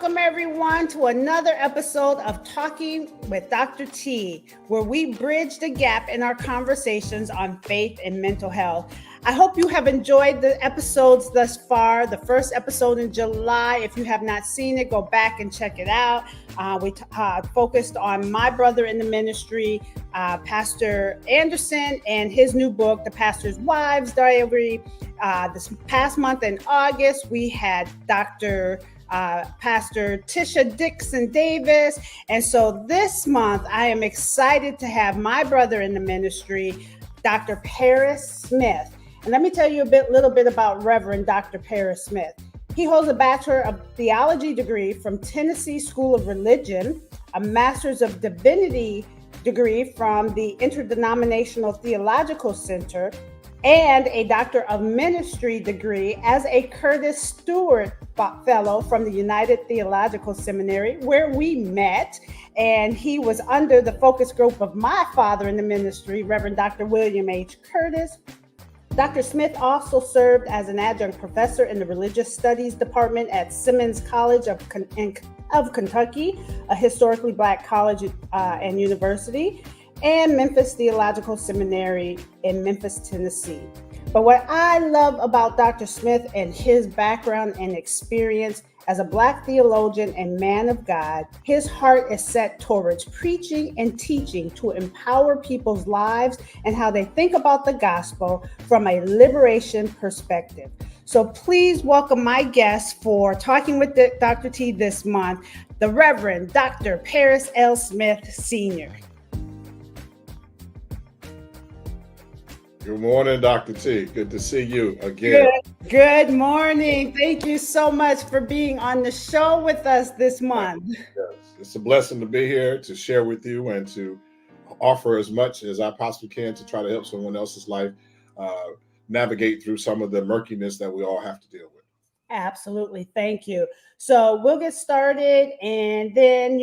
Welcome everyone to another episode of Talking with Dr. T, where we bridge the gap in our conversations on faith and mental health. I hope you have enjoyed the episodes thus far. The first episode in July, if you have not seen it, go back and check it out. We focused on my brother in the ministry, Pastor Anderson, and his new book, The Pastor's Wives Diary. This past month in August, we had Pastor Tisha Dixon Davis. And so this month, I am excited to have my brother in the ministry, Dr. Paris Smith. And let me tell you a little bit about Reverend Dr. Paris Smith. He holds a Bachelor of Theology degree from Tennessee School of Religion, a Master's of Divinity degree from the Interdenominational Theological Center, and a Doctor of Ministry degree as a Curtis Stewart Fellow from the United Theological Seminary, where we met. And he was under the focus group of my father in the ministry, Reverend Dr. William H. Curtis. Dr. Smith also served as an adjunct professor in the Religious Studies Department at Simmons College of Kentucky, a historically Black college and university, and Memphis Theological Seminary in Memphis, Tennessee. But what I love about Dr. Smith and his background and experience as a Black theologian and man of God, his heart is set towards preaching and teaching to empower people's lives and how they think about the gospel from a liberation perspective. So please welcome my guest for Talking with Dr. T this month, the Reverend Dr. Paris L. Smith, Sr. Good morning, Dr. T. Good to see you again. Good morning. Thank you so much for being on the show with us this month. Yes, it's a blessing to be here to share with you and to offer as much as I possibly can to try to help someone else's life navigate through some of the murkiness that we all have to deal with. Absolutely. Thank you. So we'll get started. And then,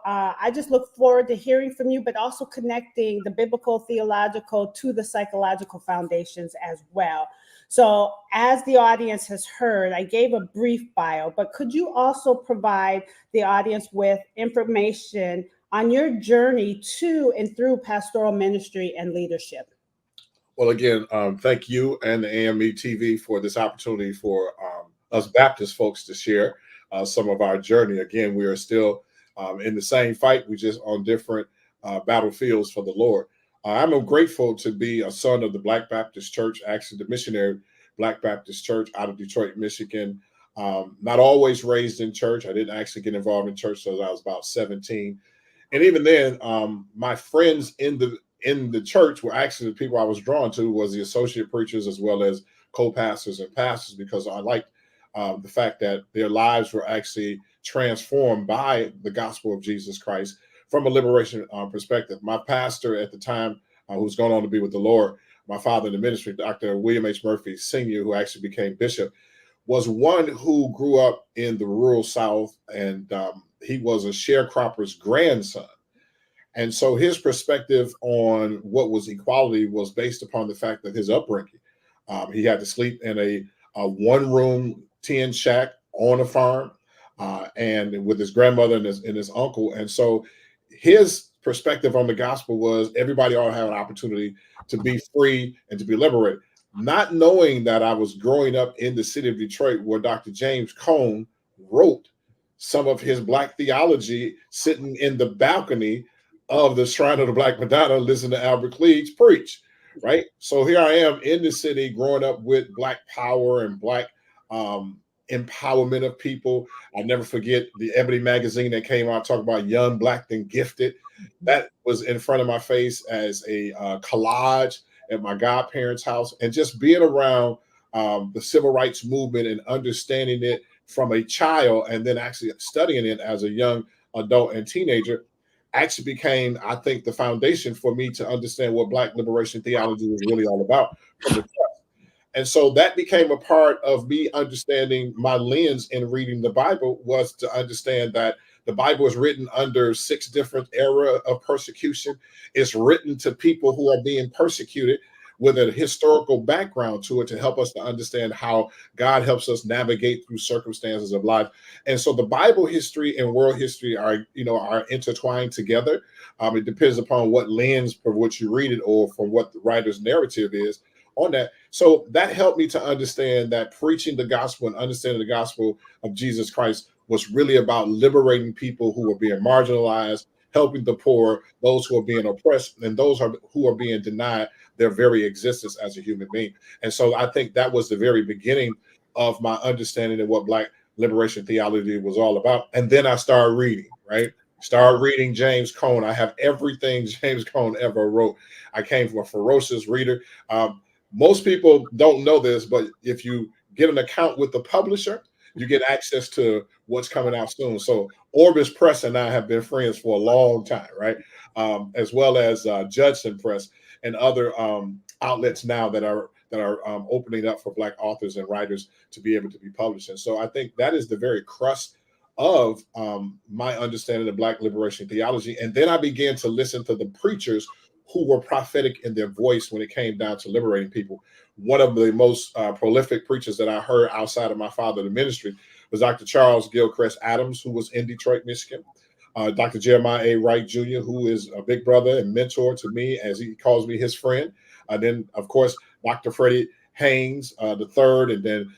I just look forward to hearing from you, but also connecting the biblical, theological to the psychological foundations as well. So as the audience has heard, I gave a brief bio, but could you also provide the audience with information on your journey to and through pastoral ministry and leadership? Well, again, thank you and the AMETV for this opportunity for us Baptist folks to share some of our journey. Again, we are still in the same fight. We just on different battlefields for the Lord. I'm grateful to be a son of the Black Baptist Church, actually the missionary Black Baptist Church out of Detroit, Michigan. Not always raised in church. I didn't actually get involved in church until I was about 17. And even then, my friends in the church were actually the people I was drawn to, was the associate preachers as well as co-pastors and pastors, because I liked the fact that their lives were actually transformed by the gospel of Jesus Christ from a liberation perspective. My pastor at the time, who's gone on to be with the Lord, my father in the ministry, Dr. William H. Murphy Sr., who actually became bishop, was one who grew up in the rural South, and he was a sharecropper's grandson. And so his perspective on what was equality was based upon the fact that his upbringing, he had to sleep in a one-room tin shack on a farm, and with his grandmother and his uncle. And so his perspective on the gospel was everybody ought to have an opportunity to be free and to be liberated. Not knowing that I was growing up in the city of Detroit, where Dr. James Cone wrote some of his Black theology sitting in the balcony of the Shrine of the Black Madonna, listening to Albert Cleage preach, right? So here I am in the city, growing up with Black power and Black empowerment of people. I'll never forget the Ebony magazine that came out talking about young, Black, and gifted. That was in front of my face as a collage at my godparents' house, and just being around the civil rights movement and understanding it from a child, and then actually studying it as a young adult and teenager, actually became, I think, the foundation for me to understand what Black liberation theology was really all about from the text. And so that became a part of me understanding my lens in reading the Bible, was to understand that the Bible is written under 6 different eras of persecution. It's written to people who are being persecuted, with a historical background to it to help us to understand how God helps us navigate through circumstances of life. And so the Bible history and world history are, are intertwined together. It depends upon what lens from which you read it or from what the writer's narrative is on that. So that helped me to understand that preaching the gospel and understanding the gospel of Jesus Christ was really about liberating people who were being marginalized, helping the poor, those who are being oppressed, and those who are being denied their very existence as a human being. And so I think that was the very beginning of my understanding of what Black liberation theology was all about. And then I started reading, right? Started reading James Cone. I have everything James Cone ever wrote. I came from a ferocious reader. Most people don't know this, but if you get an account with the publisher, you get access to what's coming out soon. So Orbis Press and I have been friends for a long time, right? As well as Judson Press and other outlets now that are opening up for Black authors and writers to be able to be published. And so I think that is the very crust of my understanding of Black liberation theology. And then I began to listen to the preachers who were prophetic in their voice when it came down to liberating people. One of the most prolific preachers that I heard outside of my father, the ministry, was Dr. Charles Gilchrist Adams, who was in Detroit, Michigan. Dr. Jeremiah A. Wright Jr., who is a big brother and mentor to me, as he calls me his friend. Then, of course, Dr. Freddie Haynes the third, and then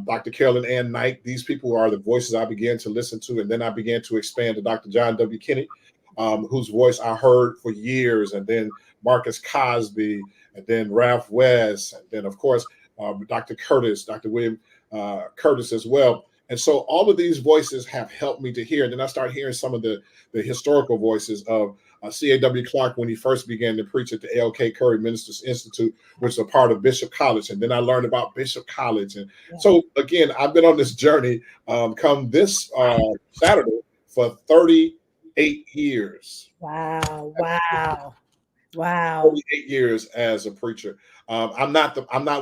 Dr. Carolyn Ann Knight. These people are the voices I began to listen to. And then I began to expand to Dr. John W. Kenney, whose voice I heard for years, and then Marcus Cosby, and then Ralph West, and then, of course, Dr. Curtis, Dr. William Curtis as well. And so all of these voices have helped me to hear. And then I started hearing some of the historical voices of C.A.W. Clark when he first began to preach at the L.K. Curry Ministers Institute, which is a part of Bishop College. And then I learned about Bishop College. And so, again, I've been on this journey come this Saturday for 38 years. Wow. Wow. Wow. 48 years as a preacher. I'm not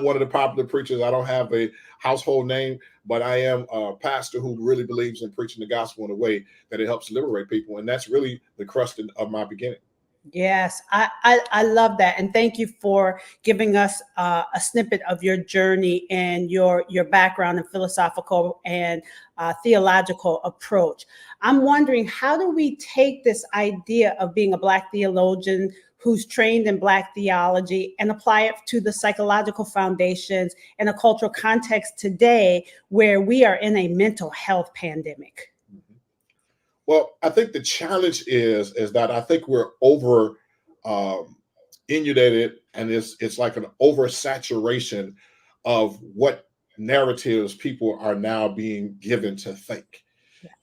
one of the popular preachers. I don't have a household name, but I am a pastor who really believes in preaching the gospel in a way that it helps liberate people. And that's really the crust of my beginning. Yes, I love that. And thank you for giving us a snippet of your journey and your background and philosophical and theological approach. I'm wondering, how do we take this idea of being a Black theologian who's trained in Black theology and apply it to the psychological foundations and a cultural context today where we are in a mental health pandemic? Well, I think the challenge is that I think we're over inundated, and it's like an oversaturation of what narratives people are now being given to think.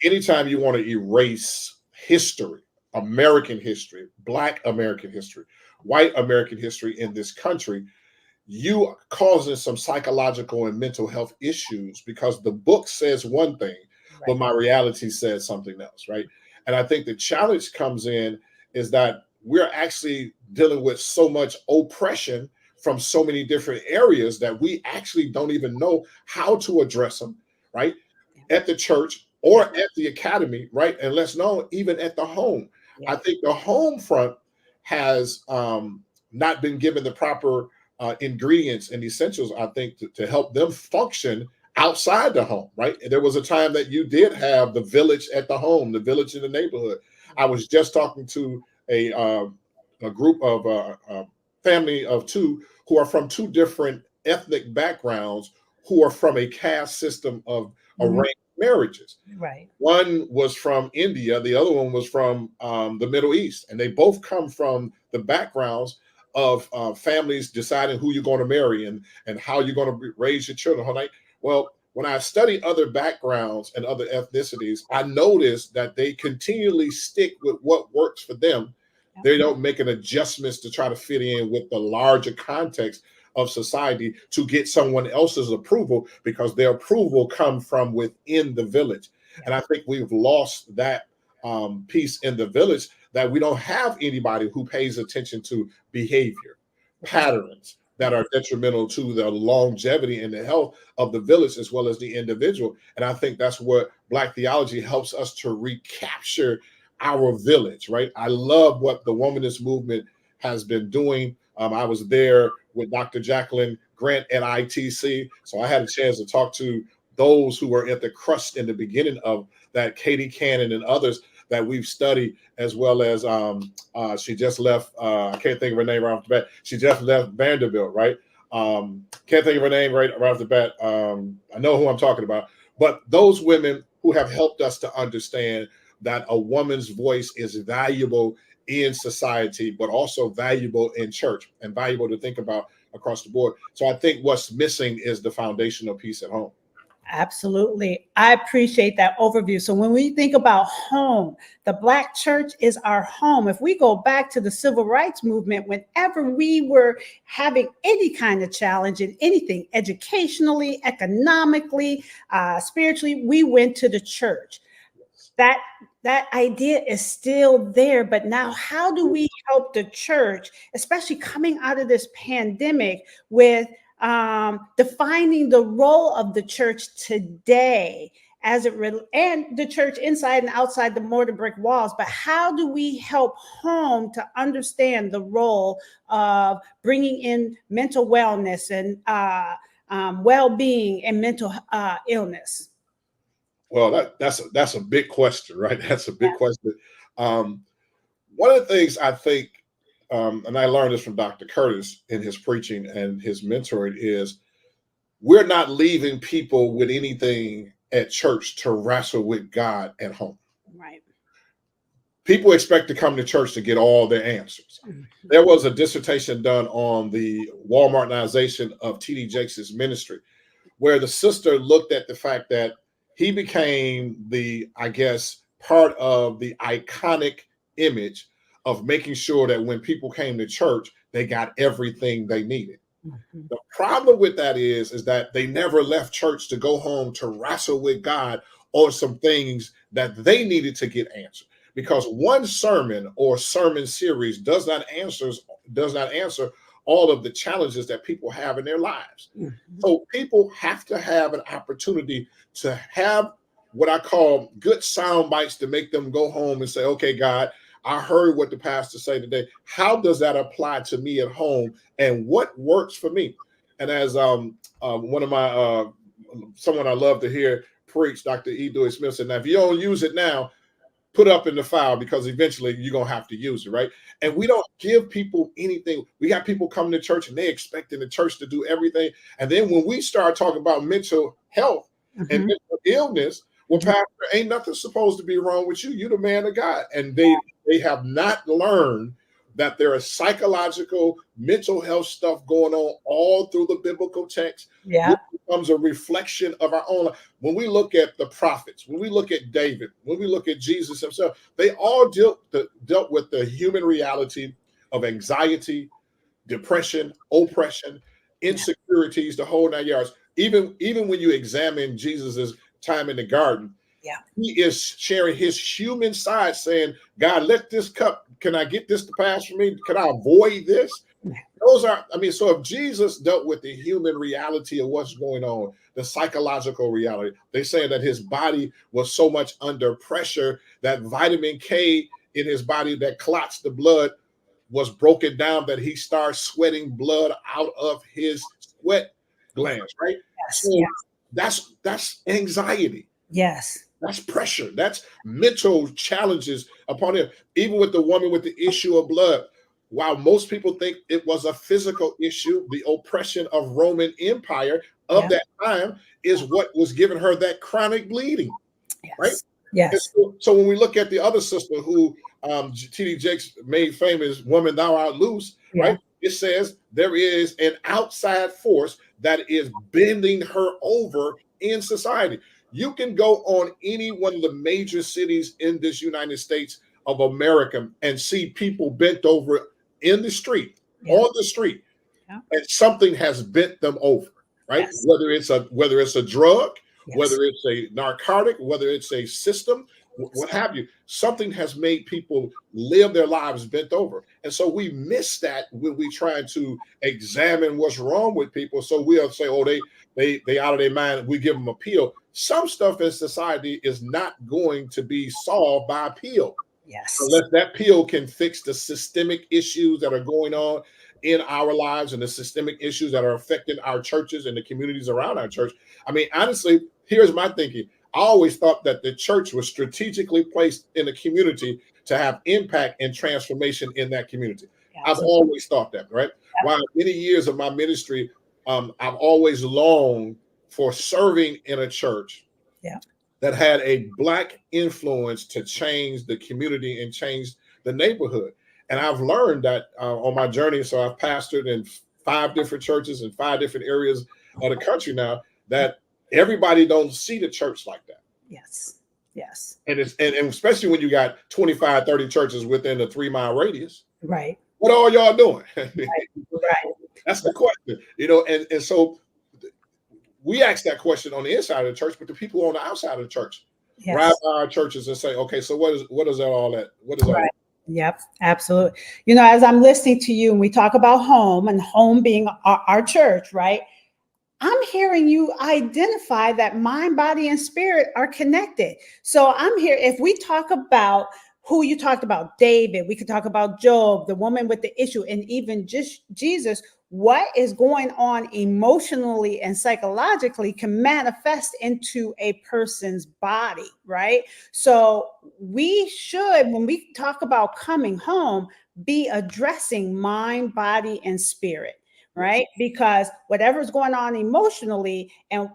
Anytime you want to erase history, American history, Black American history, white American history in this country, you are causing some psychological and mental health issues because the book says one thing, but my reality says something else, right? And I think the challenge comes in is that we're actually dealing with so much oppression from so many different areas that we actually don't even know how to address them, right? At the church or at the academy, right? And let's know even at the home. I think the home front has not been given the proper ingredients and essentials, I think, to help them function outside the home, right? There was a time that you did have the village at the home, the village in the neighborhood. I was just talking to a group of a family of two who are from two different ethnic backgrounds, who are from a caste system of arranged marriages. Right. One was from India, the other one was from the Middle East, and they both come from the backgrounds of families deciding who you're going to marry and how you're going to raise your children. Right? Well, when I study other backgrounds and other ethnicities, I notice that they continually stick with what works for them. They don't make an adjustments to try to fit in with the larger context of society to get someone else's approval, because their approval comes from within the village. And I think we've lost that piece in the village, that we don't have anybody who pays attention to behavior patterns that are detrimental to the longevity and the health of the village as well as the individual. And I think that's what Black theology helps us to recapture our village, right? I love what the womanist movement has been doing. I was there with Dr. Jacqueline Grant at ITC, so I had a chance to talk to those who were at the crust in the beginning of that, Katie Cannon and others that we've studied, as well as she just left. I can't think of her name right off the bat. She just left Vanderbilt, right? Can't think of her name right off the bat. I know who I'm talking about. But those women who have helped us to understand that a woman's voice is valuable in society, but also valuable in church and valuable to think about across the board. So I think what's missing is the foundational piece at home. Absolutely. I appreciate that overview. So when we think about home, the Black church is our home. If we go back to the civil rights movement, whenever we were having any kind of challenge in anything, educationally, economically, spiritually, we went to the church. That idea is still there, but now how do we help the church, especially coming out of this pandemic, with defining the role of the church today as it and the church inside and outside the mortar brick walls, but how do we help home to understand the role of bringing in mental wellness and well-being and mental illness? Well, that's a big question, right? That's a big question. One of the things I think, and I learned this from Dr. Curtis in his preaching and his mentoring, is we're not leaving people with anything at church to wrestle with God at home. Right. People expect to come to church to get all their answers. There was a dissertation done on the Walmartization of T.D. Jakes' ministry, where the sister looked at the fact that he became the, I guess, part of the iconic image of making sure that when people came to church, they got everything they needed. Mm-hmm. The problem with that is that they never left church to go home to wrestle with God on some things that they needed to get answered. Because one sermon or sermon series does not answer all of the challenges that people have in their lives. Mm-hmm. So people have to have an opportunity to have what I call good sound bites to make them go home and say, okay, God, I heard what the pastor said today. How does that apply to me at home? And what works for me? And as one of my, someone I love to hear preach, Dr. E. Dewey Smith said, now, if you don't use it now, put up in the file, because eventually you're going to have to use it, right? And we don't give people anything. We got people coming to church and they expecting the church to do everything. And then when we start talking about mental health and mental illness, well, pastor, ain't nothing supposed to be wrong with you. You're the man of God. And they have not learned that there is psychological, mental health stuff going on all through the biblical text. Yeah. It becomes a reflection of our own life. When we look at the prophets, when we look at David, when we look at Jesus himself, they all dealt with the human reality of anxiety, depression, oppression, insecurities, the whole 9 yards. Even when you examine Jesus's time in the garden, he is sharing his human side, saying, God, let this cup, can I get this to pass from me? Can I avoid this? Those are, so if Jesus dealt with the human reality of what's going on, the psychological reality, they say that his body was so much under pressure that vitamin K in his body that clots the blood was broken down, that he starts sweating blood out of his sweat glands, right? Yes, so that's anxiety. Yes. That's pressure. That's mental challenges upon him. Even with the woman with the issue of blood, while most people think it was a physical issue, the oppression of Roman Empire of that time is what was giving her that chronic bleeding, right? Yes. So when we look at the other sister who T.D. Jakes made famous, Woman, Thou Art Loose, right? It says there is an outside force that is bending her over in society. You can go on any one of the major cities in this United States of America and see people bent over in the street, on the street, and something has bent them over, right? Yes. Whether it's a drug, whether it's a narcotic, whether it's a system, what have you, something has made people live their lives bent over. And so we miss that when we try to examine what's wrong with people. So we'll say, oh, they out of their mind, we give them a pill. Some stuff in society is not going to be solved by a pill. Yes. Unless that pill can fix the systemic issues that are going on in our lives and the systemic issues that are affecting our churches and the communities around our church. I mean, honestly, here's my thinking. I always thought that the church was strategically placed in the community to have impact and transformation in that community. I've Absolutely. always thought that, right? Yeah. While many years of my ministry, I've always longed for serving in a church that had a Black influence to change the community and change the neighborhood. And I've learned that on my journey. So I've pastored in 5 different churches in 5 different areas of the country now, that everybody don't see the church like that. Yes. Yes. And it's and especially when you got 25, 30 churches within a 3-mile radius. Right. What are y'all doing? Right. That's the question. You know, and so we ask that question on the inside of the church, but the people on the outside of the church ride by our churches and say, okay, so what is that all that? What is all that? Yep, absolutely. You know, as I'm listening to you and we talk about home and home being our church, right? I'm hearing you identify that mind, body, and spirit are connected. So I'm here. If we talk about who you talked about, David, we could talk about Job, the woman with the issue, and even just Jesus. What is going on emotionally and psychologically can manifest into a person's body, right? So we should, when we talk about coming home, be addressing mind, body, and spirit. Right? Because whatever's going on emotionally and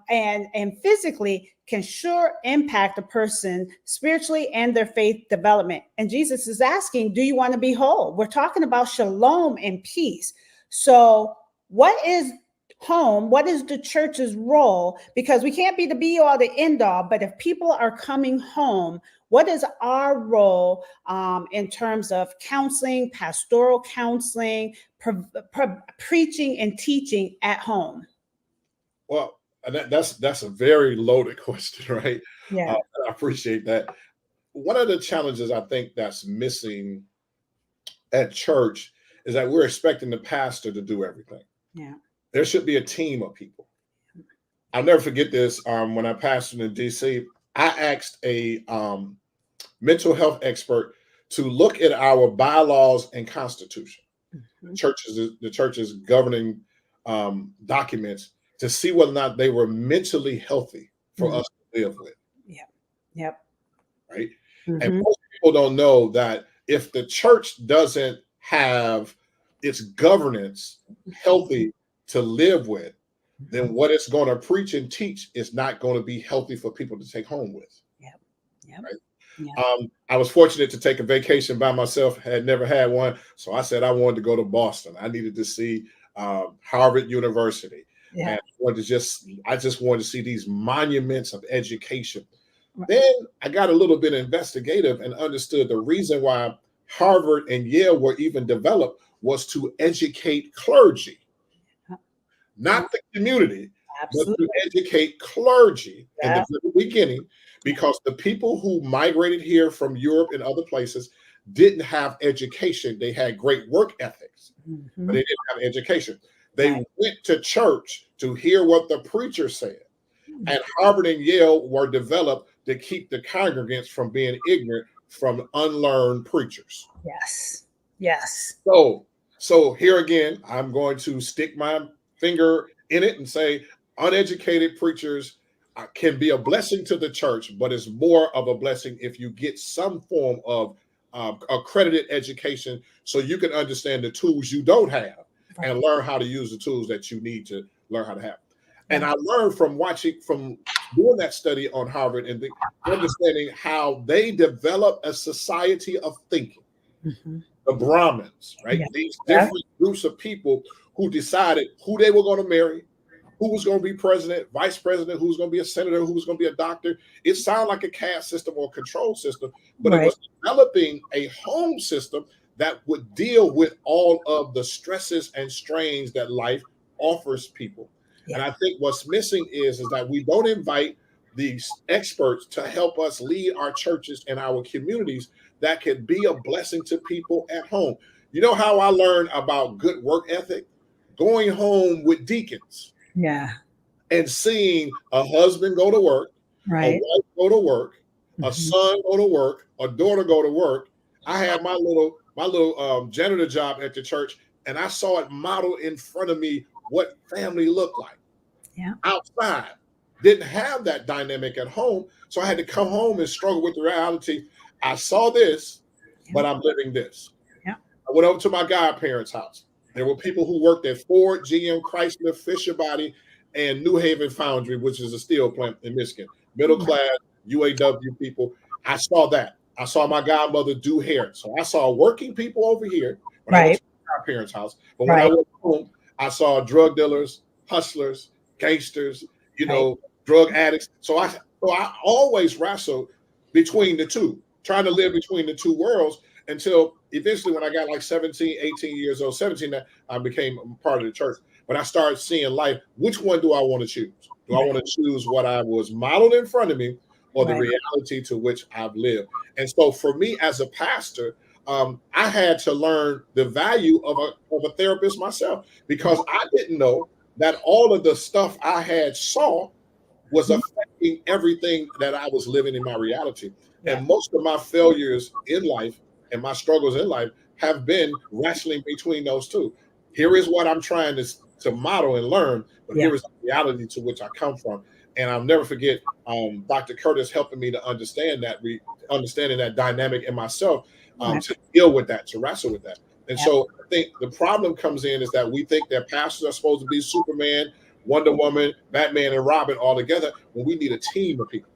physically can sure impact a person spiritually and their faith development. And Jesus is asking, do you want to be whole? We're talking about shalom and peace. So what is home? What is the church's role? Because we can't be the be all, the end all, but if people are coming home, what is our role in terms of counseling, pastoral counseling, preaching and teaching at home? Well, that's a very loaded question, right? Yeah. I appreciate that. One of the challenges I think that's missing at church is that we're expecting the pastor to do everything. Yeah. There should be a team of people. I'll never forget this. When I pastored in DC, I asked a mental health expert to look at our bylaws and constitution, the church's governing documents, to see whether or not they were mentally healthy for us to live with. Yeah. Yep. Right. And most people don't know that if the church doesn't have its governance healthy to live with, then what it's going to preach and teach is not going to be healthy for people to take home with. Yep. Yep. Right. Yep. I was fortunate to take a vacation by myself, had never had one. So I said I wanted to go to Boston. I needed to see Harvard University. Yeah. And I just wanted to see these monuments of education. Right. Then I got a little bit investigative and understood the reason why Harvard and Yale were even developed was to educate clergy, not the community, but to educate clergy in the very beginning, because the people who migrated here from Europe and other places didn't have education. They had great work ethics, but they didn't have education. They went to church to hear what the preacher said. And Harvard and Yale were developed to keep the congregants from being ignorant from unlearned preachers. Yes. Yes. So here again, I'm going to stick my finger in it and say uneducated preachers can be a blessing to the church, but it's more of a blessing if you get some form of accredited education so you can understand the tools you don't have and learn how to use the tools that you need to learn how to have. And I learned from doing that study on Harvard and understanding how they develop a society of thinking. The Brahmins, right? Yeah. These different groups of people who decided who they were going to marry, who was going to be president, vice president, who was going to be a senator, who was going to be a doctor. It sounded like a caste system or a control system, but it was developing a home system that would deal with all of the stresses and strains that life offers people. Yeah. And I think what's missing is that we don't invite these experts to help us lead our churches and our communities that could be a blessing to people at home. You know how I learned about good work ethic? Going home with deacons. Yeah. And seeing a husband go to work, a wife go to work, a son go to work, a daughter go to work, I had my little janitor job at the church, and I saw it modeled in front of me what family looked like. Yeah. Outside, didn't have that dynamic at home, so I had to come home and struggle with the reality. I saw this, but I'm living this. Yeah. I went over to my godparents' house. There were people who worked at Ford, GM, Chrysler, Fisher Body, and New Haven Foundry, which is a steel plant in Michigan. Middle class UAW people. I saw that. I saw my godmother do hair. So I saw working people over here when I went to my parents' house. But when I went home, I saw drug dealers, hustlers, gangsters, drug addicts. So I always wrestled between the two, trying to live between the two worlds until eventually when I got like 17, 18 years old, 17, I became part of the church. But I started seeing life. Which one do I want to choose? Do I want to choose what I was modeled in front of me or the reality to which I've lived? And so for me as a pastor, I had to learn the value of a therapist myself, because I didn't know that all of the stuff I had saw was affecting everything that I was living in my reality. And most of my failures in life and my struggles in life have been wrestling between those two. Here is what I'm trying to model and learn, but here is the reality to which I come from. And I'll never forget Dr. Curtis helping me to understand that, understanding that dynamic in myself, to deal with that, to wrestle with that. And so I think the problem comes in is that we think that pastors are supposed to be Superman, Wonder Woman, Batman, and Robin all together, when we need a team of people.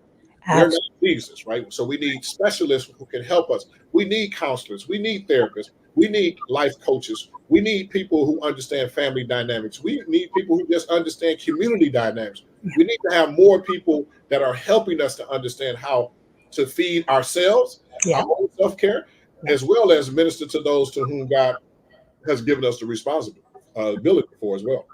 We're not Jesus, right? So we need specialists who can help us. We need counselors. We need therapists. We need life coaches. We need people who understand family dynamics. We need people who just understand community dynamics. We need to have more people that are helping us to understand how to feed ourselves, our own self-care, as well as minister to those to whom God has given us the responsibility for as well.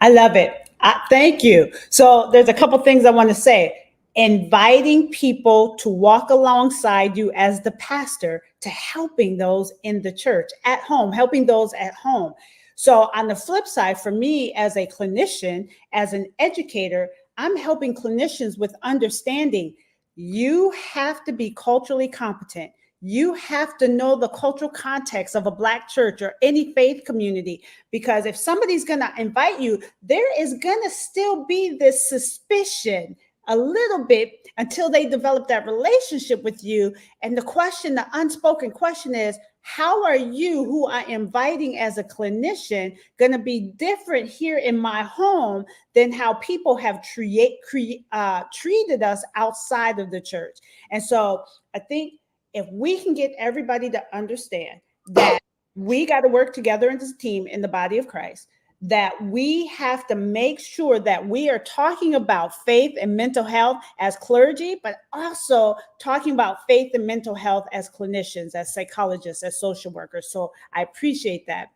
I love it. Thank you. So there's a couple things I want to say. Inviting people to walk alongside you as the pastor, to helping those in the church, at home, helping those at home. So on the flip side, for me as a clinician, as an educator, I'm helping clinicians with understanding you have to be culturally competent. You have to know the cultural context of a Black church or any faith community, because if somebody's going to invite you, there is going to still be this suspicion a little bit until they develop that relationship with you. And the question, the unspoken question is, how are you, who I am inviting as a clinician, going to be different here in my home than how people have treated us outside of the church? And so I think if we can get everybody to understand that we got to work together as a team in the body of Christ, that we have to make sure that we are talking about faith and mental health as clergy, but also talking about faith and mental health as clinicians, as psychologists, as social workers. So I appreciate that.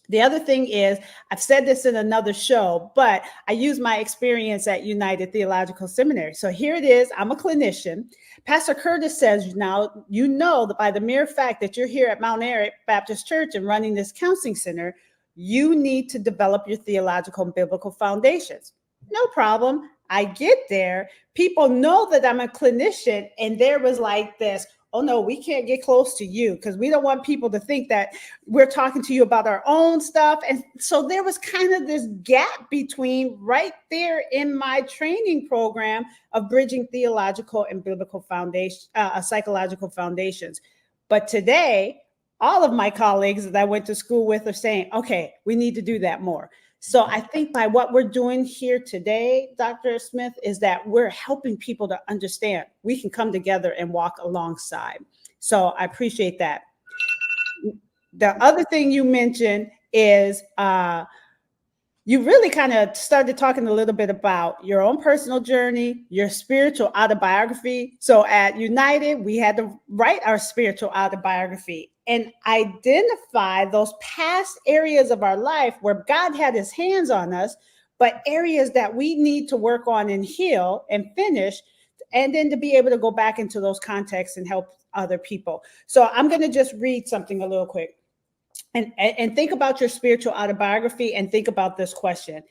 The other thing is, I've said this in another show, but I use my experience at United Theological Seminary. So here it is. I'm a clinician. Pastor Curtis says, now, you know that by the mere fact that you're here at Mount Eric Baptist Church and running this counseling center, you need to develop your theological and biblical foundations. No problem. I get there. People know that I'm a clinician, and there was like this, oh no, we can't get close to you because we don't want people to think that we're talking to you about our own stuff. And so there was kind of this gap between right there in my training program of bridging theological and biblical foundation, psychological foundations. But today, all of my colleagues that I went to school with are saying, okay, we need to do that more. So I think by what we're doing here today, Dr. Smith, is that we're helping people to understand we can come together and walk alongside. So I appreciate that. The other thing you mentioned is you really kind of started talking a little bit about your own personal journey, your spiritual autobiography. So at United, we had to write our spiritual autobiography and identify those past areas of our life where God had his hands on us, but areas that we need to work on and heal and finish, and then to be able to go back into those contexts and help other people. So I'm going to just read something a little quick. And think about your spiritual autobiography and think about this question.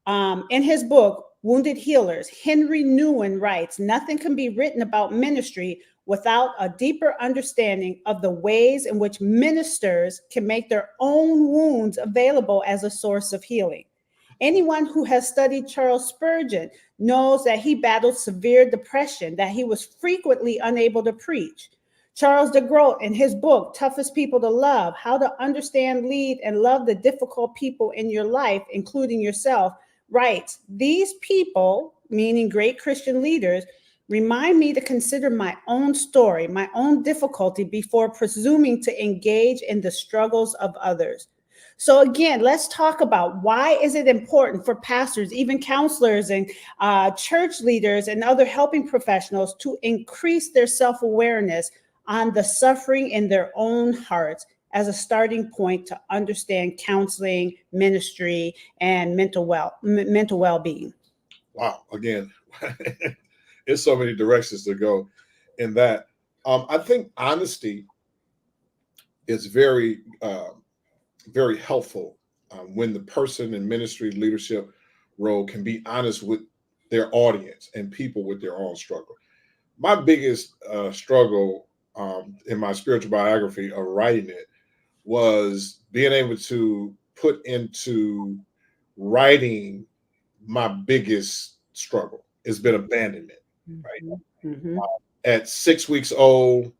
In his book, Wounded Healers, Henry Nouwen writes, nothing can be written about ministry without a deeper understanding of the ways in which ministers can make their own wounds available as a source of healing. Anyone who has studied Charles Spurgeon knows that he battled severe depression, that he was frequently unable to preach. Charles 𝒂𝒑, in his book, Toughest People to Love, How to Understand, Lead, and Love the Difficult People in Your Life, including yourself, writes, these people, meaning great Christian leaders, remind me to consider my own story, my own difficulty before presuming to engage in the struggles of others. So again, let's talk about why is it important for pastors, even counselors and church leaders and other helping professionals to increase their self-awareness on the suffering in their own hearts as a starting point to understand counseling, ministry, and mental well-being. Wow, again, there's so many directions to go in that. I think honesty is very very helpful when the person in ministry leadership role can be honest with their audience and people with their own struggle. My biggest struggle in my spiritual biography of writing it was being able to put into writing my biggest struggle. It's been abandonment, right? Mm-hmm. At 6 weeks old,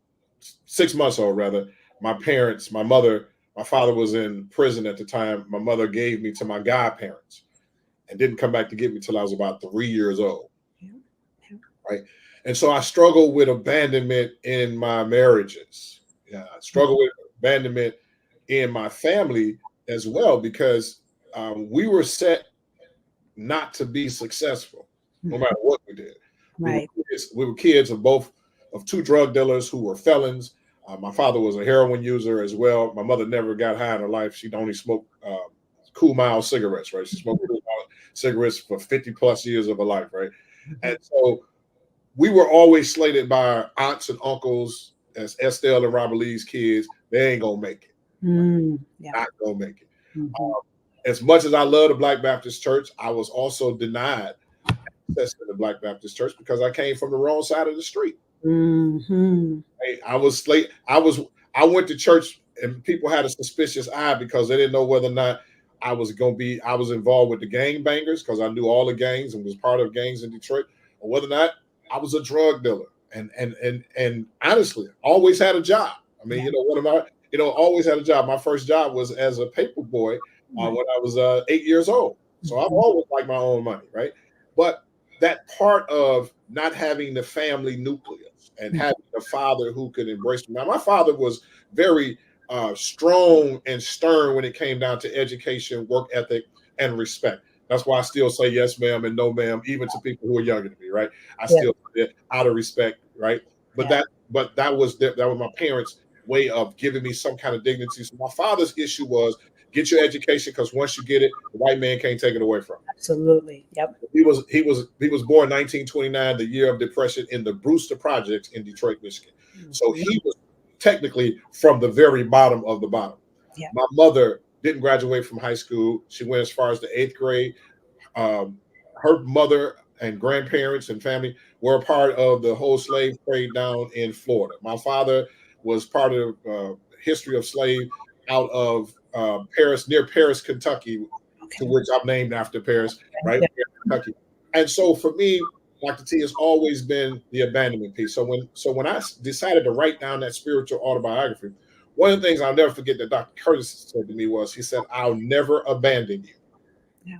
6 months old rather, my parents, my mother, my father was in prison at the time. My mother gave me to my godparents and didn't come back to get me till I was about 3 years old. Right. And so I struggled with abandonment in my marriages. Yeah, I struggled with abandonment in my family as well, because we were set not to be successful no matter what we did. Right. We were kids of two drug dealers who were felons. My father was a heroin user as well. My mother never got high in her life. She'd only smoked Cool Mile cigarettes, right? She smoked Cool Mile cigarettes for 50 plus years of her life, right? And so we were always slated by our aunts and uncles as Estelle and Robert Lee's kids. They ain't gonna make it. Not gonna make it. As much as I love the Black Baptist Church, I was also denied access to the Black Baptist Church because I came from the wrong side of the street. I was late. I went to church and people had a suspicious eye because they didn't know whether or not I was involved with the gang bangers, because I knew all the gangs and was part of gangs in Detroit, or whether or not I was a drug dealer. And honestly, always had a job. I mean, always had a job. My first job was as a paper boy when I was 8 years old. So I've always liked my own money, right? But that part of not having the family nucleus and having a father who could embrace me. Now, my father was very strong and stern when it came down to education, work ethic, and respect. That's why I still say yes, ma'am, and no, ma'am, even to people who are younger than me, right? I still say it out of respect, right? But that was my parents' way of giving me some kind of dignity. So my father's issue was get your education, because once you get it, the white man can't take it away from you. Absolutely. Yep. He was born 1929, the year of depression, in the Brewster Projects in Detroit, Michigan. So he was technically from the very bottom of the bottom. My mother didn't graduate from high school. She went as far as the 8th grade. Her mother and grandparents and family were a part of the whole slave trade down in Florida. My father was part of history of slave out of Paris, near Paris, Kentucky, to which I'm named after Paris, right? Kentucky. And so for me, Dr. T, has always been the abandonment piece. So when I decided to write down that spiritual autobiography, one of the things I'll never forget that Dr. Curtis said to me was, he said, "I'll never abandon you. Yeah.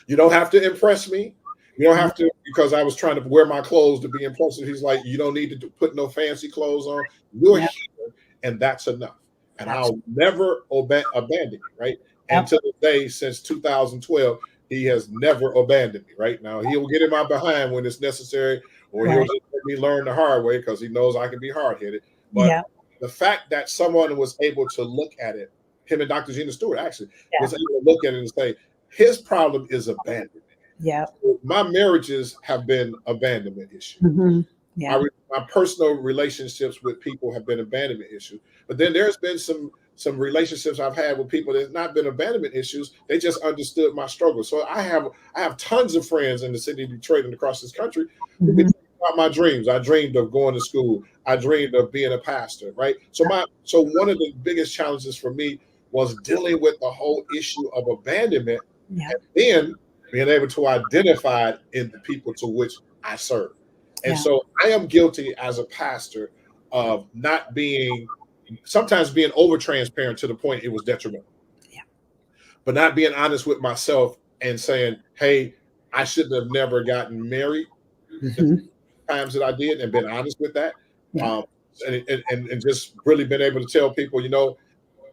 You don't have to impress me. You don't have to," because I was trying to wear my clothes to be impressive. He's like, "You don't need to put no fancy clothes on. You're here, and that's enough. And I'll never abandon you," right? And to this day, since 2012, he has never abandoned me, right? Now, he'll get in my behind when it's necessary, or he'll just let me learn the hard way because he knows I can be hard-headed. But the fact that someone was able to look at it, him and Dr. Gina Stewart actually, was able to look at it and say, his problem is abandonment. So my marriages have been abandonment issues. My personal relationships with people have been abandonment issues. But then there's been some relationships I've had with people that's not been abandonment issues. They just understood my struggle. So I have tons of friends in the city of Detroit and across this country who can tell you about my dreams. I dreamed of going to school. I dreamed of being a pastor, right? So one of the biggest challenges for me was dealing with the whole issue of abandonment, Yeah. and then being able to identify it in the people to which I serve. And Yeah. so I am guilty as a pastor of not being, sometimes being over transparent to the point it was detrimental. Yeah. But not being honest with myself and saying, hey, I shouldn't have never gotten married the times that I did, and been honest with that. Yeah. And just really been able to tell people,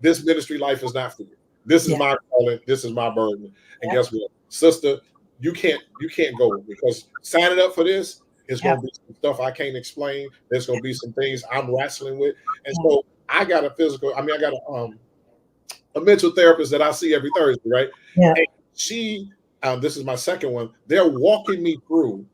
this ministry life is not for you. This is Yeah. my calling. This is my burden. And Yeah. guess what, sister, you can't go, because signing up for this is Yeah. going to be some stuff I can't explain. There's going to be some things I'm wrestling with, and Yeah. so I got a mental therapist that I see every Thursday, right? Yeah. And she, this is my second one. They're walking me through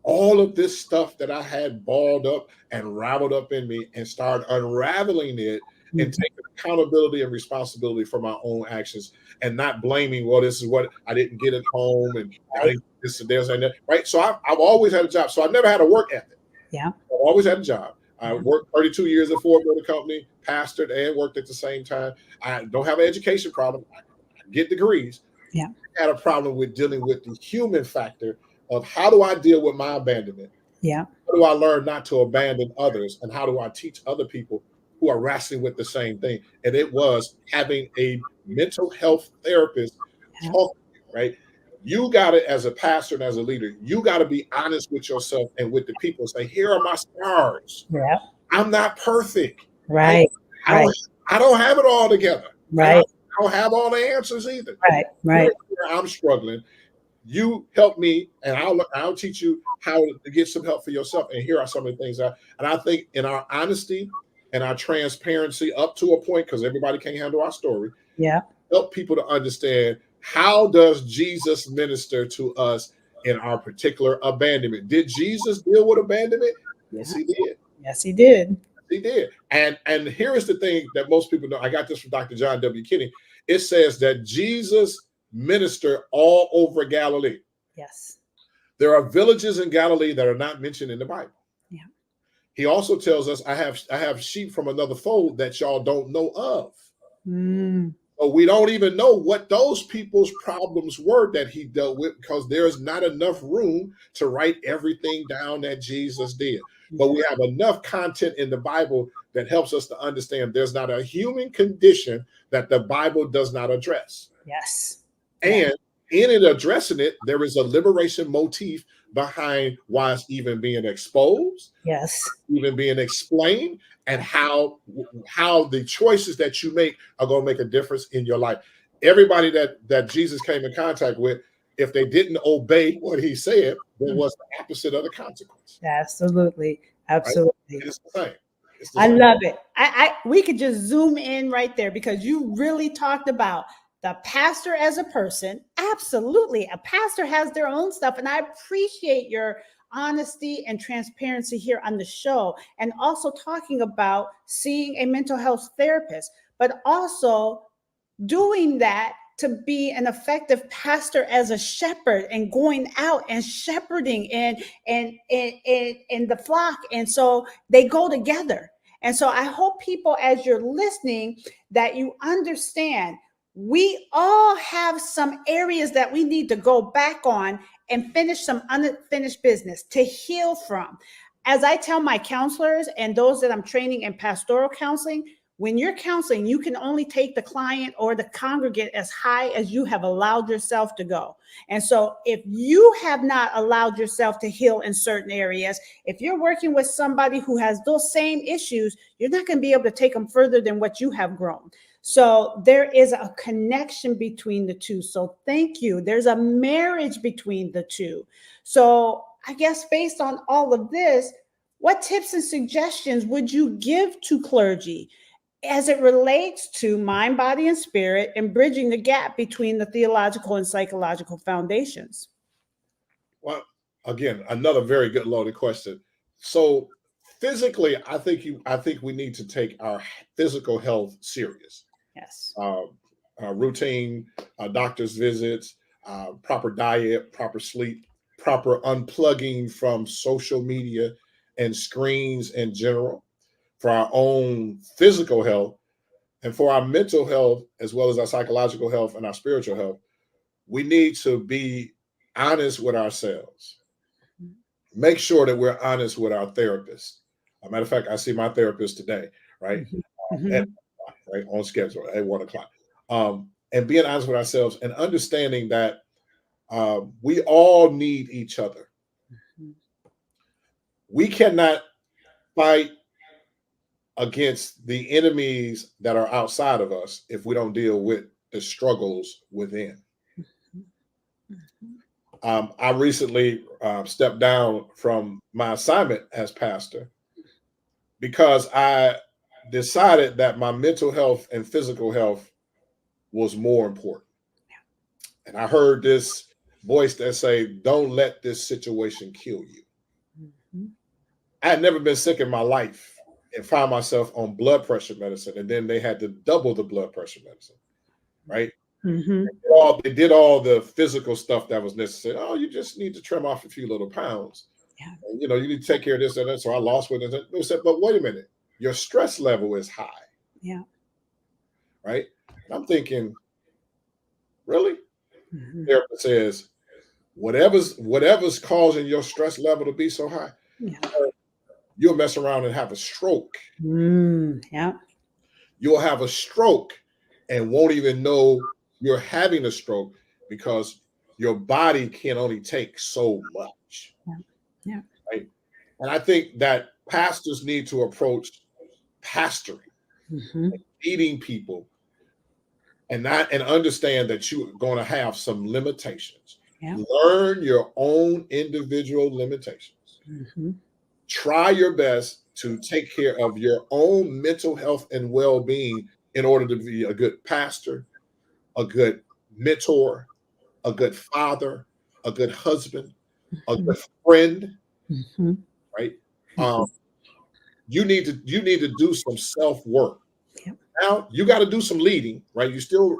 all of this stuff that I had balled up and raveled up in me, and start unraveling it and taking accountability and responsibility for my own actions, and not blaming, well, this is what I didn't get at home, and I didn't this and this and that, right? So I've always had a job. So I never had a work ethic. Yeah. I've always had a job. I worked 32 years at Ford Motor Company, pastored and worked at the same time. I don't have an education problem. I get degrees. Yeah. I had a problem with dealing with the human factor of how do I deal with my abandonment? Yeah. How do I learn not to abandon others? And how do I teach other people who are wrestling with the same thing? And it was having a mental health therapist talk to you, right? You got it, as a pastor and as a leader, you got to be honest with yourself and with the people. Say, here are my scars. Yeah. I'm not perfect. Right. I don't have it all together. Right. I don't have all the answers either. Right. Right. I'm struggling. You help me, and I'll teach you how to get some help for yourself. And here are some of the things and I think in our honesty and our transparency, up to a point, because everybody can't handle our story. Yeah. Help people to understand, how does Jesus minister to us in our particular abandonment? Did Jesus deal with abandonment? Yes, he did. Yes, he did. He did. And here is the thing that most people know. I got this from Dr. John W. Kinney. It says that Jesus ministered all over Galilee. Yes. There are villages in Galilee that are not mentioned in the Bible. Yeah. He also tells us, I have sheep from another fold that y'all don't know of. But we don't even know what those people's problems were that he dealt with, because there's not enough room to write everything down that Jesus did. But we have enough content in the Bible that helps us to understand there's not a human condition that the Bible does not address. Yes. And in it addressing it, there is a liberation motif behind why it's even being exposed, yes, even being explained, and how the choices that you make are going to make a difference in your life. Everybody that Jesus came in contact with, if they didn't obey what he said, there was the opposite of the consequence. Absolutely. Absolutely. Right? It's the same. I love it. We could just zoom in right there, because you really talked about the pastor as a person. Absolutely. A pastor has their own stuff. And I appreciate your honesty and transparency here on the show, and also talking about seeing a mental health therapist, but also doing that to be an effective pastor as a shepherd, and going out and shepherding in the flock. And so they go together. And so I hope people, as you're listening, that you understand we all have some areas that we need to go back on and finish some unfinished business to heal from. As I tell my counselors and those that I'm training in pastoral counseling, when you're counseling, you can only take the client or the congregant as high as you have allowed yourself to go. And so if you have not allowed yourself to heal in certain areas, if you're working with somebody who has those same issues, you're not going to be able to take them further than what you have grown. So there is a connection between the two. So thank you. There's a marriage between the two. So I guess based on all of this, what tips and suggestions would you give to clergy as it relates to mind, body, and spirit, and bridging the gap between the theological and psychological foundations? Well, again, another very good loaded question. So physically, I think we need to take our physical health serious. Yes. Routine doctor's visits, proper diet, proper sleep, proper unplugging from social media and screens in general, for our own physical health, and for our mental health, as well as our psychological health and our spiritual health. We need to be honest with ourselves. Make sure that we're honest with our therapist. As a matter of fact, I see my therapist today, right? At, right, on schedule at 1 o'clock. And being honest with ourselves and understanding that we all need each other. We cannot fight against the enemies that are outside of us if we don't deal with the struggles within. I recently stepped down from my assignment as pastor because I decided that my mental health and physical health was more important. And I heard this voice that say, don't let this situation kill you. I had never been sick in my life and found myself on blood pressure medicine. And then they had to double the blood pressure medicine, right? They did all the physical stuff that was necessary. Oh, you just need to trim off a few little pounds. Yeah. And, you know, you need to take care of this and that. So I lost weight. They said, but wait a minute, your stress level is high. Yeah. Right. And I'm thinking, really? Therapist says, whatever's causing your stress level to be so high, you'll mess around and have a stroke. Yeah. You'll have a stroke and won't even know you're having a stroke because your body can only take so much. Yeah. Right? And I think that pastors need to approach pastoring, leading people, and understand that you're going to have some limitations. Yeah. Learn your own individual limitations. Try your best to take care of your own mental health and well-being in order to be a good pastor, a good mentor, a good father, a good husband, a good friend, right? You need to do some self-work. Yep. Now you got to do some leading, right? You still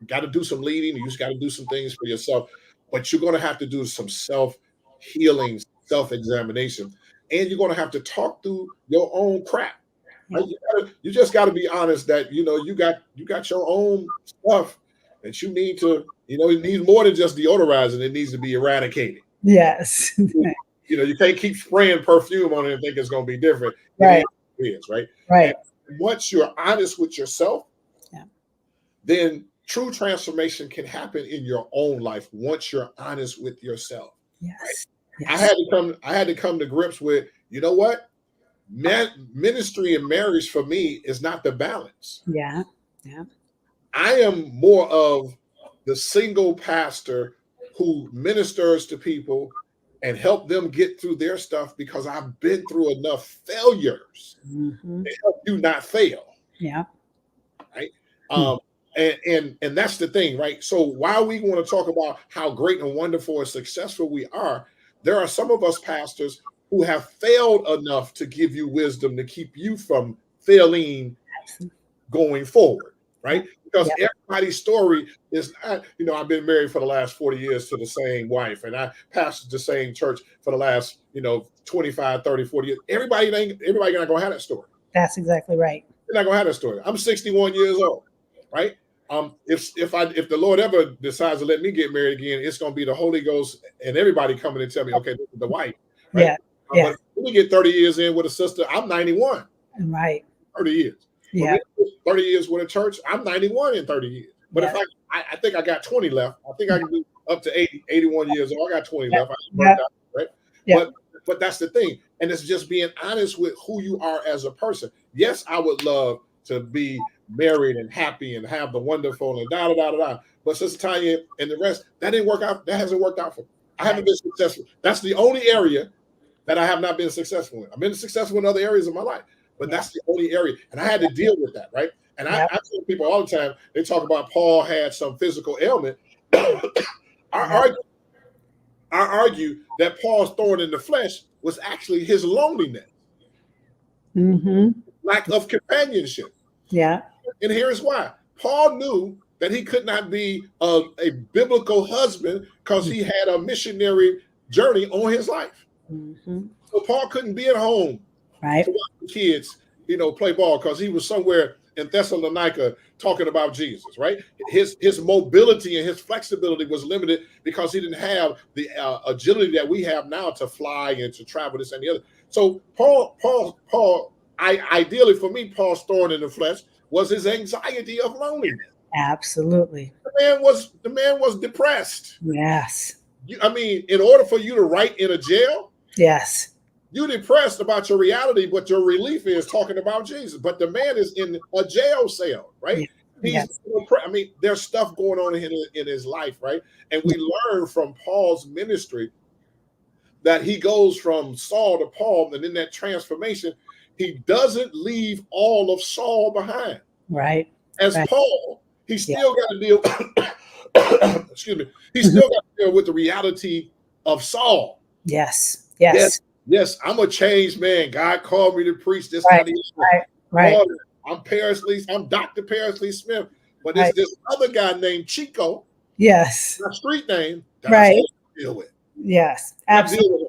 got to do some leading. You just got to do some things for yourself, but you're going to have to do some self-healing, self-examination, and you're going to have to talk through your own crap. Right? You just got to be honest that you got your own stuff that you need to, it needs more than just deodorizing. It needs to be eradicated. Yes. You can't keep spraying perfume on it and think it's going to be different. Right. It is, right? Right. And once you're honest with yourself, then true transformation can happen in your own life once you're honest with yourself. Yes. Right? Yes. I had to come to grips with, you know what? Ministry and marriage for me is not the balance. Yeah. Yeah. I am more of the single pastor who ministers to people and help them get through their stuff because I've been through enough failures to help you not fail. Yeah. Right. And that's the thing, right? So while we want to talk about how great and wonderful and successful we are, there are some of us pastors who have failed enough to give you wisdom to keep you from failing going forward, right? Because everybody's story is not, I've been married for the last 40 years to the same wife, and I pastored the same church for the last, 25, 30, 40 years. Everybody not gonna have that story. That's exactly right. They're not gonna have that story. I'm 61 years old, right? If the Lord ever decides to let me get married again, it's gonna be the Holy Ghost and everybody coming and tell me, okay, this is the wife. Right? Yeah. But when we get 30 years in with a sister, I'm 91. Right. 30 years. Yeah. 30 years with a church, I'm 91 in 30 years. But if I think I got 20 left. I think I can do up to 80, 81 years old. I got 20 left. Out, right? Yeah. But that's the thing. And it's just being honest with who you are as a person. Yes, I would love to be married and happy and have the wonderful and da. But Sister Tanya and the rest, that didn't work out. That hasn't worked out for me. I haven't been successful. That's the only area that I have not been successful in. I've been successful in other areas of my life, but that's the only area. And I had to deal with that, right? And I tell people all the time, they talk about Paul had some physical ailment. I argue that Paul's thorn in the flesh was actually his loneliness, lack of companionship. Yeah. And here's why. Paul knew that he could not be a biblical husband because he had a missionary journey on his life. Mm-hmm. So Paul couldn't be at home Right. to watch the kids, play ball because he was somewhere in Thessalonica talking about Jesus, right? His mobility and his flexibility was limited because he didn't have the agility that we have now to fly and to travel this and the other. So Paul, ideally for me, Paul's thorn in the flesh was his anxiety of loneliness. Absolutely. The man was depressed. Yes. In order for you to write in a jail, yes, you're depressed about your reality, but your relief is talking about Jesus. But the man is in a jail cell, right? Yeah. There's stuff going on in his life, right? And we learn from Paul's ministry that he goes from Saul to Paul, and in that transformation, he doesn't leave all of Saul behind. Right. As right. Paul, he still got to deal. Excuse me. He still got to deal with the reality of Saul. Yes. Yes, I'm a changed man. God called me to preach this. Right. I'm Dr. Lee Smith, but it's this other guy named Chico. Yes. My street name that I still deal with. Yes, absolutely.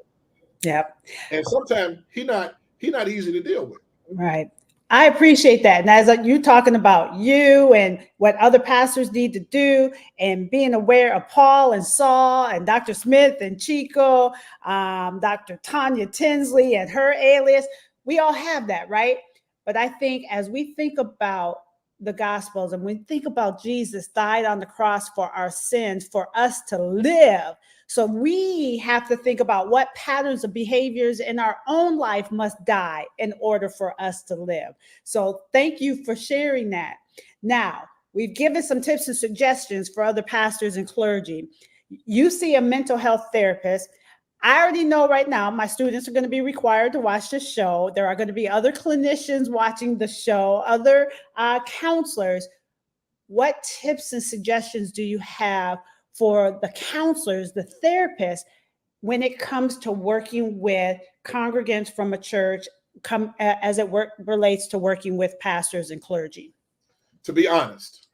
Yep. And sometimes he not easy to deal with. Right. I appreciate that. And as you talking about you and what other pastors need to do and being aware of Paul and Saul and Dr. Smith and Chico, Dr. Tanya Tinsley and her alias, we all have that, right? But I think as we think about the Gospels and we think about Jesus died on the cross for our sins, for us to live. So we have to think about what patterns of behaviors in our own life must die in order for us to live. So thank you for sharing that. Now, we've given some tips and suggestions for other pastors and clergy. You see a mental health therapist. I already know right now my students are going to be required to watch the show. There are going to be other clinicians watching the show, other counselors. What tips and suggestions do you have for the counselors, the therapists, when it comes to working with congregants from a church, as it relates to working with pastors and clergy? To be honest,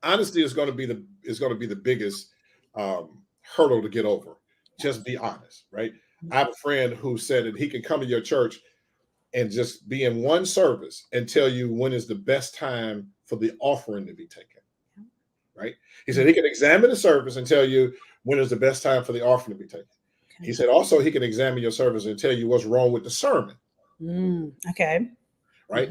honesty is going to be the biggest hurdle to get over. Just be honest, right? I have a friend who said that he can come to your church and just be in one service and tell you when is the best time for the offering to be taken. Right? He said he can examine the service and tell you when is the best time for the offering to be taken. Okay. He said also he can examine your service and tell you what's wrong with the sermon. Okay. Right?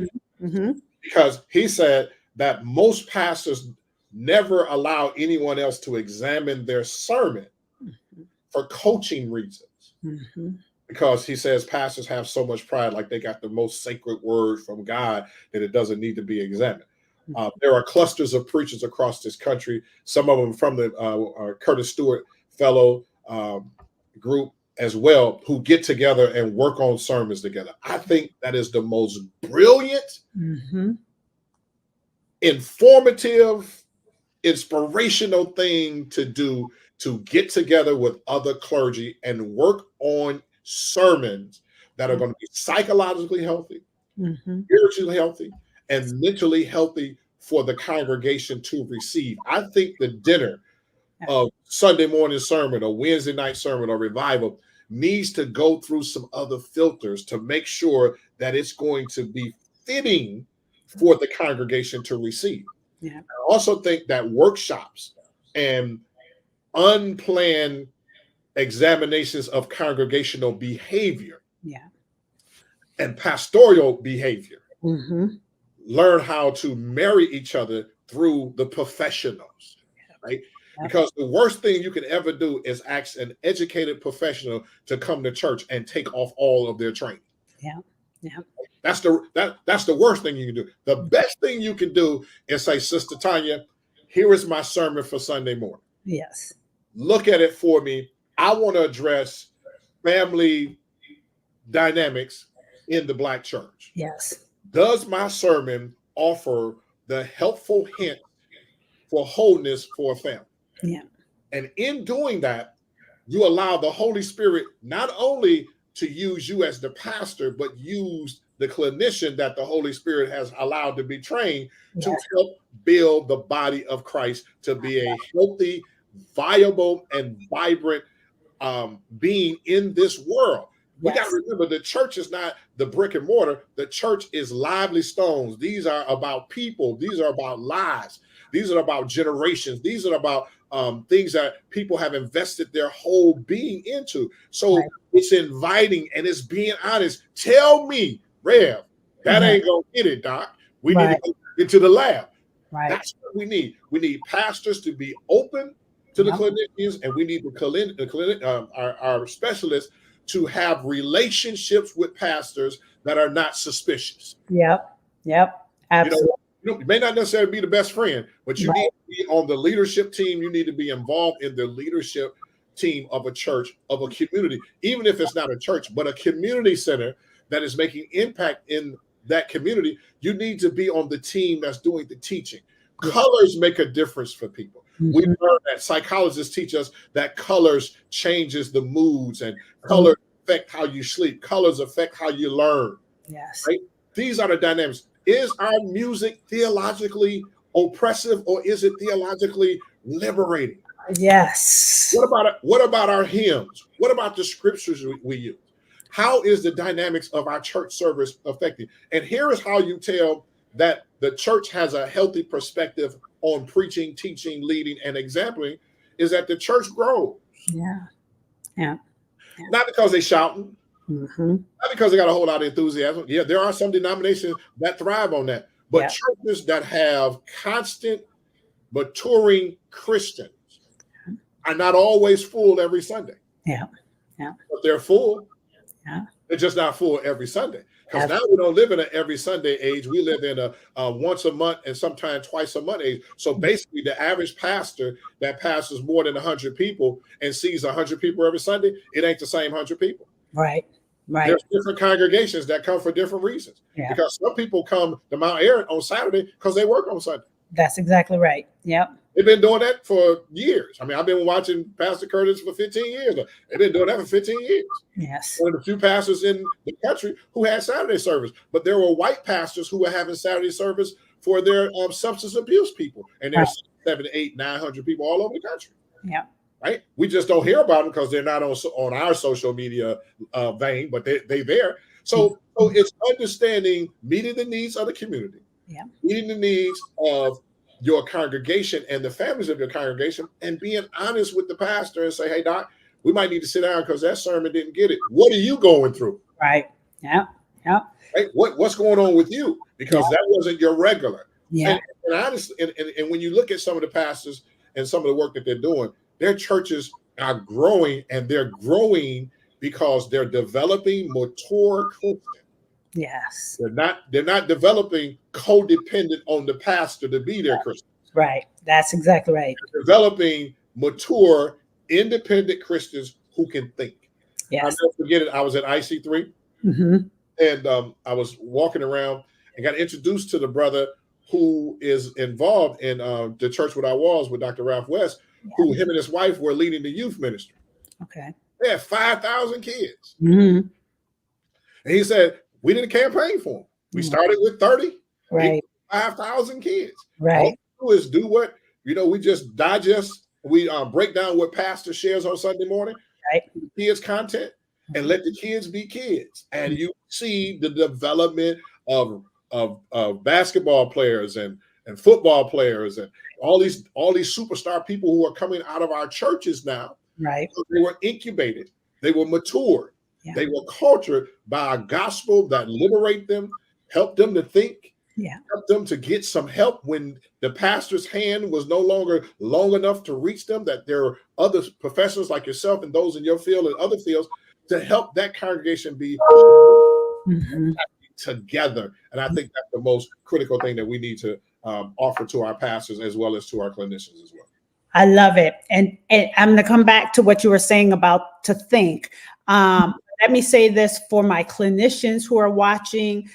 Because he said that most pastors never allow anyone else to examine their sermon for coaching reasons. Because he says pastors have so much pride, like they got the most sacred word from God, that it doesn't need to be examined. There are clusters of preachers across this country, some of them from the Curtis Stewart Fellow group as well, who get together and work on sermons together. I think that is the most brilliant, informative, inspirational thing to do, to get together with other clergy and work on sermons that are going to be psychologically healthy, spiritually healthy, and mentally healthy for the congregation to receive. I think the dinner of Sunday morning sermon or Wednesday night sermon or revival needs to go through some other filters to make sure that it's going to be fitting for the congregation to receive. I also think that workshops and unplanned examinations of congregational behavior and pastoral behavior learn how to marry each other through the professionals, right? Because the worst thing you can ever do is ask an educated professional to come to church and take off all of their training. That's the worst thing you can do. The best thing you can do is say, Sister Tanya, here is my sermon for Sunday morning. Look at it for me. I want to address family dynamics in the Black church. Does my sermon offer the helpful hint for wholeness for a family? And in doing that, you allow the Holy Spirit not only to use you as the pastor, but use the clinician that the Holy Spirit has allowed to be trained to help build the body of Christ to be a healthy, viable and vibrant being in this world. We got to remember the church is not the brick and mortar. The church is lively stones. These are about people. These are about lives. These are about generations. These are about things that people have invested their whole being into. So it's inviting and it's being honest. Tell me, Rev, that ain't going to get it, Doc. We need to go into the lab. That's what we need. We need pastors to be open to the clinicians, and we need our specialists to have relationships with pastors that are not suspicious. Absolutely. You may not necessarily be the best friend, but you need to be on the leadership team. You need to be involved in the leadership team of a church, of a community, even if it's not a church, but a community center that is making impact in that community. You need to be on the team that's doing the teaching. Colors make a difference for people. We learn that psychologists teach us that colors changes the moods, and colors affect how you sleep. Colors affect how you learn. Right? These are the dynamics. Is our music theologically oppressive, or is it theologically liberating? What about our hymns? What about the scriptures we use? How is the dynamics of our church service affecting? And here is how you tell that the church has a healthy perspective on preaching, teaching, leading, and exempling, is that the church grows. Not because they shouting, not because they got a whole lot of enthusiasm. Yeah, there are some denominations that thrive on that, but churches that have constant maturing Christians are not always full every Sunday. But they're full. They're just not full every Sunday. Because now we don't live in an every Sunday age. We live in a once a month and sometimes twice a month age. So basically, the average pastor that pastors more than 100 people and sees 100 people every Sunday, it ain't the same 100 people. There's different congregations that come for different reasons. Because some people come to Mount Aaron on Saturday because they work on Sunday. That's exactly right. They've been doing that for years. I mean, I've been watching Pastor Curtis for 15 years. They've been doing that for 15 years. One of the few pastors in the country who had Saturday service, but there were white pastors who were having Saturday service for their substance abuse people, and there's 700, 800, 900 people all over the country. Right? We just don't hear about them because they're not on our social media vein, but they're there. So it's understanding meeting the needs of the community, meeting the needs of your congregation and the families of your congregation, and being honest with the pastor and say, hey, Doc, we might need to sit down because that sermon didn't get it. What are you going through? Right? What's going on with you? Because that wasn't your regular. And honestly, and when you look at some of the pastors and some of the work that they're doing, their churches are growing, and they're growing because they're developing mature Christians. They're not developing codependent on the pastor to be their Christian. That's exactly right. They're developing mature, independent Christians who can think. I'll never forget it. I was at IC3, and I was walking around and got introduced to the brother who is involved in the church where I was with Dr. Ralph West, who him and his wife were leading the youth ministry. They had 5,000 kids. And he said, we didn't campaign for them. We started with 30, 5,000 kids. All we do is do what, we just digest, we break down what pastor shares on Sunday morning, kids content, and let the kids be kids. And you see the development of basketball players and football players and all these superstar people who are coming out of our churches now. So they were incubated, they were matured. They were cultured by a gospel that liberate them, help them to think, help them to get some help when the pastor's hand was no longer long enough to reach them, that there are other professionals like yourself and those in your field and other fields to help that congregation be together. And I think that's the most critical thing that we need to offer to our pastors as well as to our clinicians as well. I love it. And I'm going to come back to what you were saying about to think. Let me say this for my clinicians who are watching,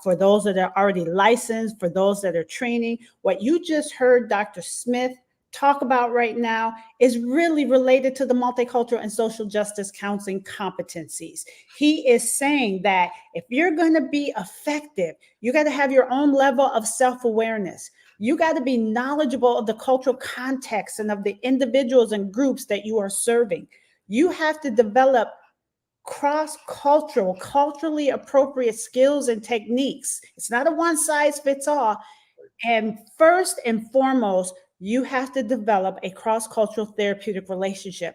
for those that are already licensed, for those that are training. What you just heard Dr. Smith talk about right now is really related to the multicultural and social justice counseling competencies. He is saying that if you're going to be effective, you got to have your own level of self-awareness. You got to be knowledgeable of the cultural context and of the individuals and groups that you are serving. You have to develop cross-cultural, culturally appropriate skills and techniques. It's not a one-size-fits-all. And first and foremost, you have to develop a cross-cultural therapeutic relationship.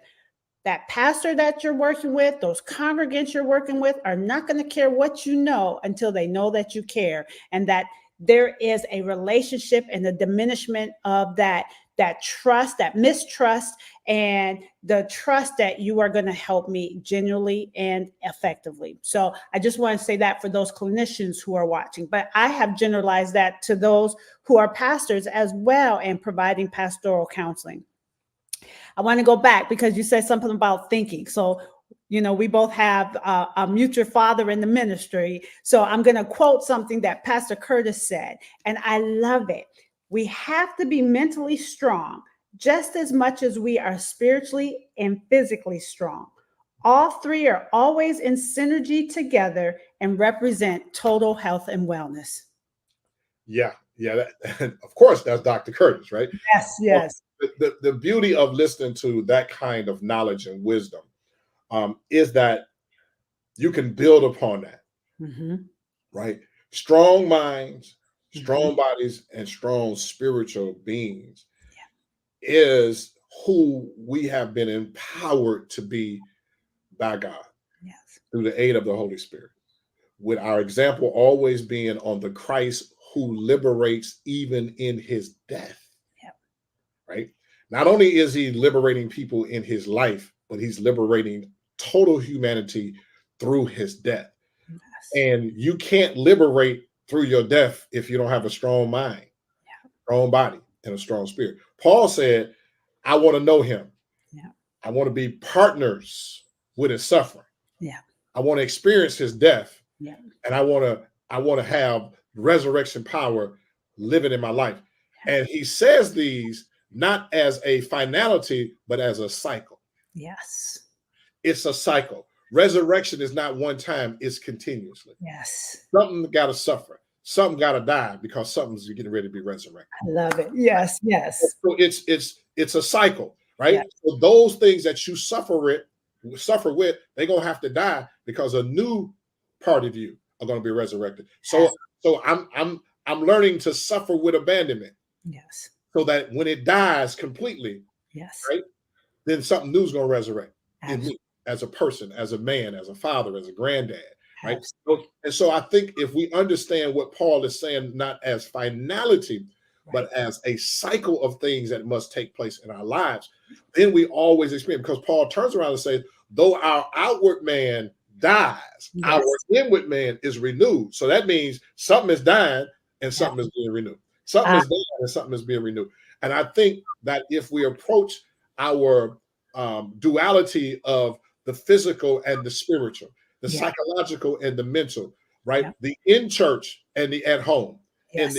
That pastor that you're working with, those congregants you're working with are not going to care what you know until they know that you care, and that there is a relationship and the diminishment of that trust, that mistrust, and the trust that you are going to help me genuinely and effectively. So I just want to say that for those clinicians who are watching, but I have generalized that to those who are pastors as well and providing pastoral counseling. I want to go back because you said something about thinking. So, you know, we both have a mutual father in the ministry. So I'm going to quote something that Pastor Curtis said, and I love it. We have to be mentally strong just as much as we are spiritually and physically strong. All three are always in synergy together and represent total health and wellness. Yeah. Of course, that's Dr. Curtis, right? Yes. The beauty of listening to that kind of knowledge and wisdom is that you can build upon that, right? Strong minds, strong bodies, and strong spiritual beings is who we have been empowered to be by God through the aid of the Holy Spirit, with our example always being on the Christ who liberates even in his death. Right? Not only is he liberating people in his life, but he's liberating total humanity through his death. And you can't liberate through your death if you don't have a strong mind, strong body, and a strong spirit. Paul said, I want to know him. I want to be partners with his suffering. I want to experience his death. And I want to have resurrection power living in my life. And he says these not as a finality, but as a cycle. It's a cycle. Resurrection is not one time, it's continuously. Something got to suffer. Something got to die because something's getting ready to be resurrected. I love it. Yes. So it's a cycle, right? So those things that you suffer with, they're going to have to die because a new part of you are going to be resurrected. So I'm learning to suffer with abandonment. So that when it dies completely, right, then something new is going to resurrect in me as a person, as a man, as a father, as a granddad, right? So I think if we understand what Paul is saying, not as finality, but as a cycle of things that must take place in our lives, then we always experience, because Paul turns around and says, though our outward man dies, our inward man is renewed. So that means something is dying and something is being renewed. Something is dying and something is being renewed. And I think that if we approach our duality of the physical and the spiritual, the psychological and the mental, right? The in church and the at home, and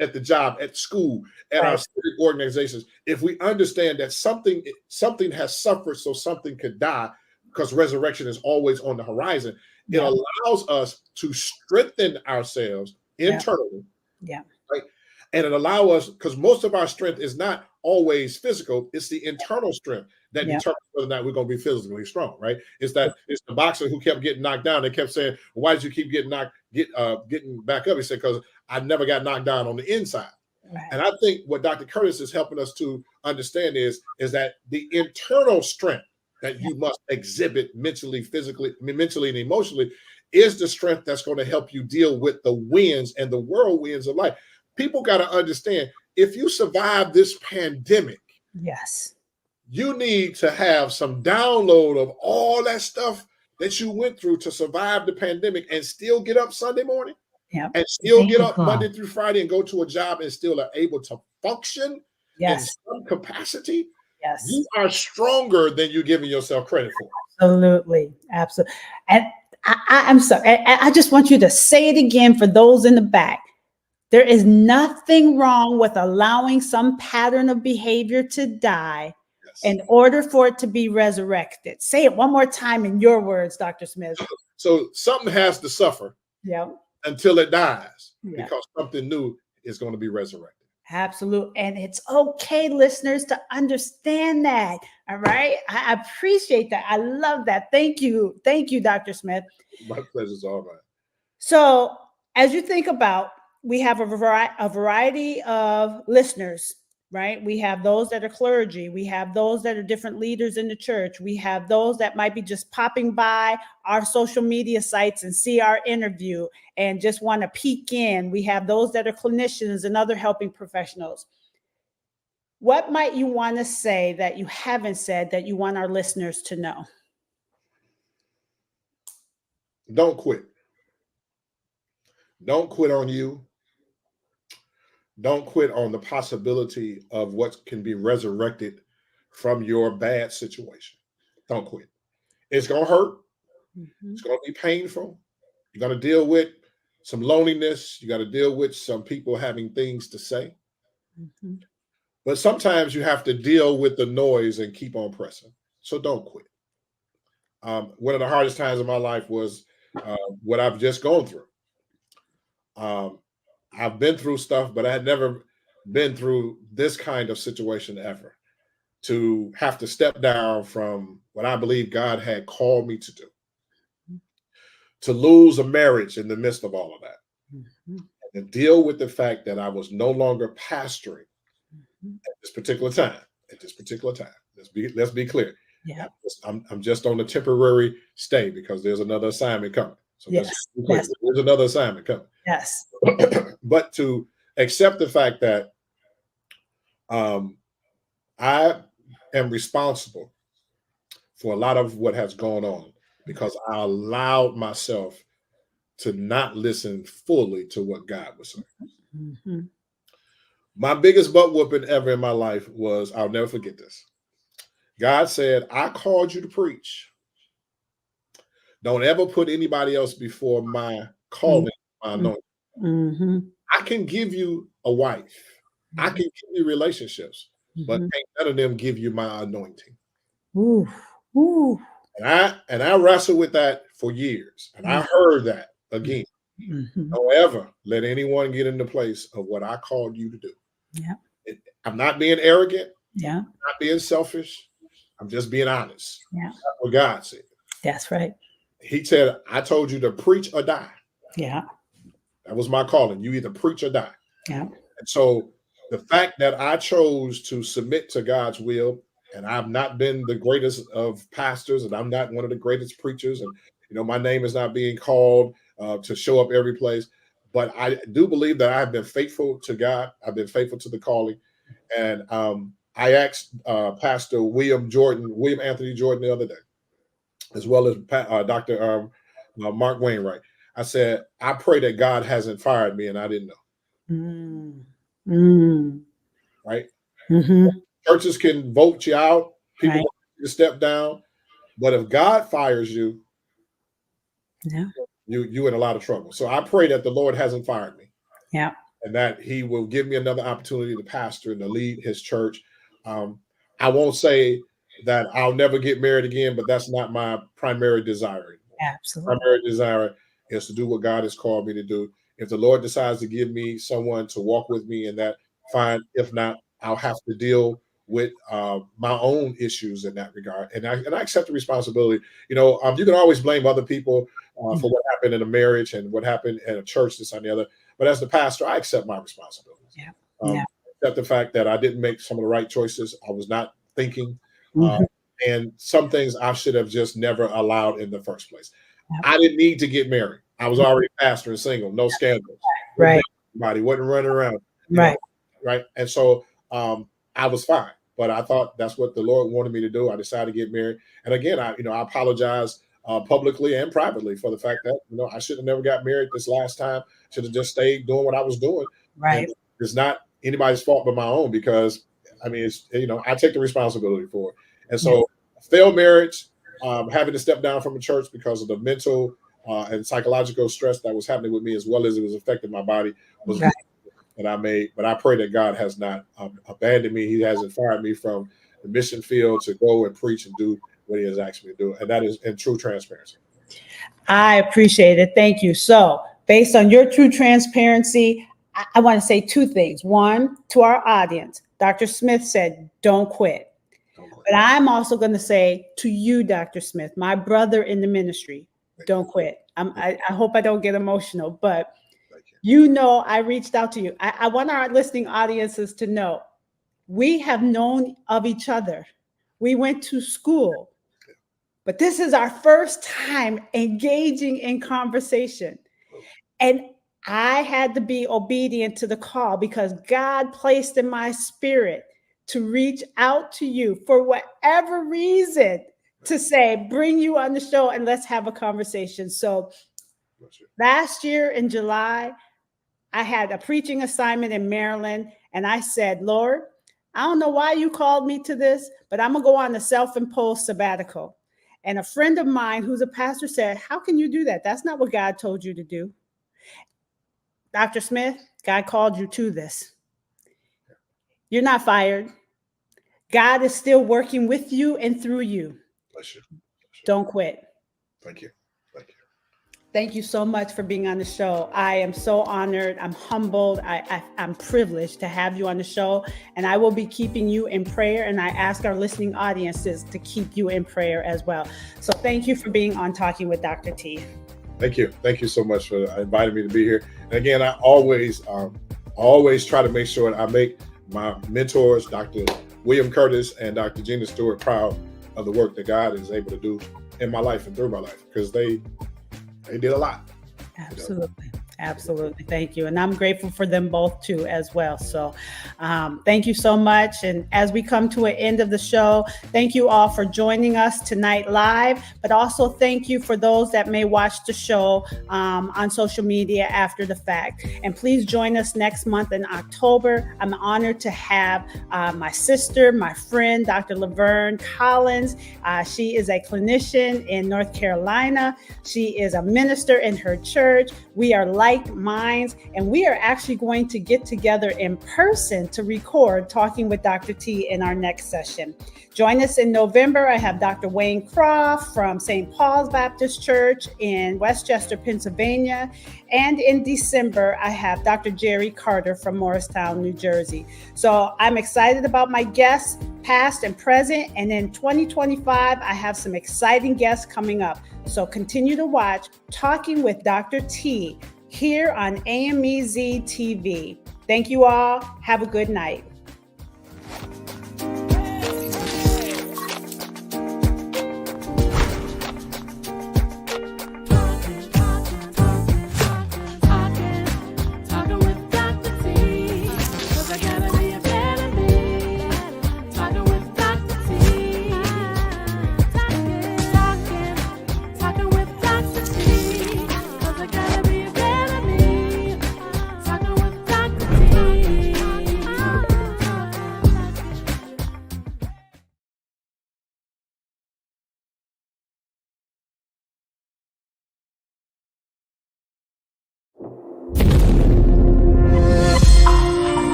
at the job, at school, at our civic organizations, if we understand that something has suffered so something could die, because resurrection is always on the horizon, it allows us to strengthen ourselves internally. Right? And it allows us, because most of our strength is not always physical, it's the internal strength that determines whether or not we're going to be physically strong, right? It's the boxer who kept getting knocked down. They kept saying, why did you keep getting back up? He said, because I never got knocked down on the inside. And I think what Dr. Curtis is helping us to understand is that the internal strength that you must exhibit mentally, physically, mentally, and emotionally is the strength that's going to help you deal with the winds and the whirlwinds of life. People got to understand, if you survive this pandemic, you need to have some download of all that stuff that you went through to survive the pandemic and still get up Sunday morning and still get up Monday through Friday and go to a job and still are able to function in some capacity. You are stronger than you're giving yourself credit for. Absolutely. And I'm sorry. I just want you to say it again for those in the back. There is nothing wrong with allowing some pattern of behavior to die in order for it to be resurrected. Say it one more time in your words, Dr. Smith. So something has to suffer until it dies, because something new is going to be resurrected. Absolutely. And it's okay, listeners, to understand that. All right. I appreciate that. I love that. Thank you. Thank you, Dr. Smith. My pleasure's all mine. So as you think about, we have a variety of listeners, right? We have those that are clergy. We have those that are different leaders in the church. We have those that might be just popping by our social media sites and see our interview and just want to peek in. We have those that are clinicians and other helping professionals. What might you want to say that you haven't said that you want our listeners to know? Don't quit. Don't quit on you. Don't quit on the possibility of what can be resurrected from your bad situation. Don't quit. It's going to hurt. Mm-hmm. It's going to be painful. You're going to deal with some loneliness. You got to deal with some people having things to say. Mm-hmm. But sometimes you have to deal with the noise and keep on pressing. So don't quit. One of the hardest times of my life was what I've just gone through. I've been through stuff, but I had never been through this kind of situation ever. To have to step down from what I believe God had called me to do. To lose a marriage in the midst of all of that. Mm-hmm. And deal with the fact that I was no longer pastoring at this particular time. At this particular time. Let's be clear. Yeah. I'm just on a temporary stay because there's another assignment coming. So yes. There's another assignment coming. Yes. But to accept the fact that I am responsible for a lot of what has gone on because I allowed myself to not listen fully to what God was saying. Mm-hmm. My biggest butt whooping ever in my life was, I'll never forget this. God said, I called you to preach. Don't ever put anybody else before my calling, my anointing. Mm-hmm. I can give you a wife. Mm-hmm. I can give you relationships, but ain't none of them give you my anointing. Ooh. Ooh. And I wrestled with that for years. And I heard that again. Mm-hmm. Don't ever let anyone get in the place of what I called you to do. Yeah. I'm not being arrogant. Yeah. I'm not being selfish. I'm just being honest. Yeah. That's what God said. That's right. He said, I told you to preach or die. Yeah. That was my calling. You either preach or die. Yeah. And so the fact that I chose to submit to God's will, and I've not been the greatest of pastors, and I'm not one of the greatest preachers, and my name is not being called to show up every place, but I do believe that I've been faithful to God. I've been faithful to the calling, and I asked Pastor William Anthony Jordan the other day, as well as Dr. Mark Wainwright. I said, I pray that God hasn't fired me and I didn't know. Right? Mm-hmm. Churches can vote you out. People want you to step down. But if God fires you, you're in a lot of trouble. So I pray that the Lord hasn't fired me. Yeah. And that he will give me another opportunity to pastor and to lead his church. I won't say that I'll never get married again, but that's not my primary desire. Absolutely. Primary desire is to do what God has called me to do. If the Lord decides to give me someone to walk with me in that, fine. If not, I'll have to deal with my own issues in that regard. And I accept the responsibility. You can always blame other people for what happened in a marriage and what happened in a church, this and the other. But as the pastor, I accept my responsibilities. Yeah. I accept the fact that I didn't make some of the right choices. I was not thinking. And some things I should have just never allowed in the first place. Yep. I didn't need to get married. I was already pastor and single, no scandals. Right. Everybody wasn't running around. Right. Right. And so I was fine. But I thought that's what the Lord wanted me to do. I decided to get married. And again, I apologize publicly and privately for the fact that, I should have never got married this last time. Should have just stayed doing what I was doing. Right. And it's not anybody's fault but my own, because it's, I take the responsibility for it. And so failed marriage, having to step down from a church because of the mental and psychological stress that was happening with me, as well as it was affecting my body, was that I made. But I pray that God has not abandoned me. He hasn't fired me from the mission field to go and preach and do what he has asked me to do. And that is in true transparency. I appreciate it. Thank you. So based on your true transparency, I want to say two things. One, to our audience, Dr. Smith said, don't quit. Don't quit. But I'm also going to say to you, Dr. Smith, my brother in the ministry, don't quit. I hope I don't get emotional, but you know, I reached out to you. I want our listening audiences to know we have known of each other. We went to school, but this is our first time engaging in conversation. And I had to be obedient to the call because God placed in my spirit to reach out to you for whatever reason to say, bring you on the show and let's have a conversation. So last year in July, I had a preaching assignment in Maryland, and I said, Lord, I don't know why you called me to this, but I'm going to go on a self-imposed sabbatical. And a friend of mine who's a pastor said, how can you do that? That's not what God told you to do. Dr. Smith, God called you to this. You're not fired. God is still working with you and through you. Bless you. Don't quit. Thank you. Thank you. Thank you so much for being on the show. I am so honored. I'm humbled. I'm privileged to have you on the show, and I will be keeping you in prayer. And I ask our listening audiences to keep you in prayer as well. So thank you for being on Talking with Dr. T. Thank you. Thank you so much for inviting me to be here. And again, I always try to make sure that I make my mentors, Dr. William Curtis and Dr. Gina Stewart, proud of the work that God is able to do in my life and through my life, because they did a lot. Absolutely. Absolutely. Thank you. And I'm grateful for them both too, as well. So thank you so much. And as we come to an end of the show, thank you all for joining us tonight live, but also thank you for those that may watch the show on social media after the fact. And please join us next month in October. I'm honored to have my sister, my friend, Dr. Laverne Collins. She is a clinician in North Carolina. She is a minister in her church. We are like minds, and we are actually going to get together in person to record Talking with Dr. T in our next session. Join us in November. I have Dr. Wayne Croft from St. Paul's Baptist Church in Westchester, Pennsylvania. And in December, I have Dr. Jerry Carter from Morristown, New Jersey. So I'm excited about my guests, past and present. And in 2025, I have some exciting guests coming up. So continue to watch Talking with Dr. T here on AMEZTV. Thank you all. Have a good night.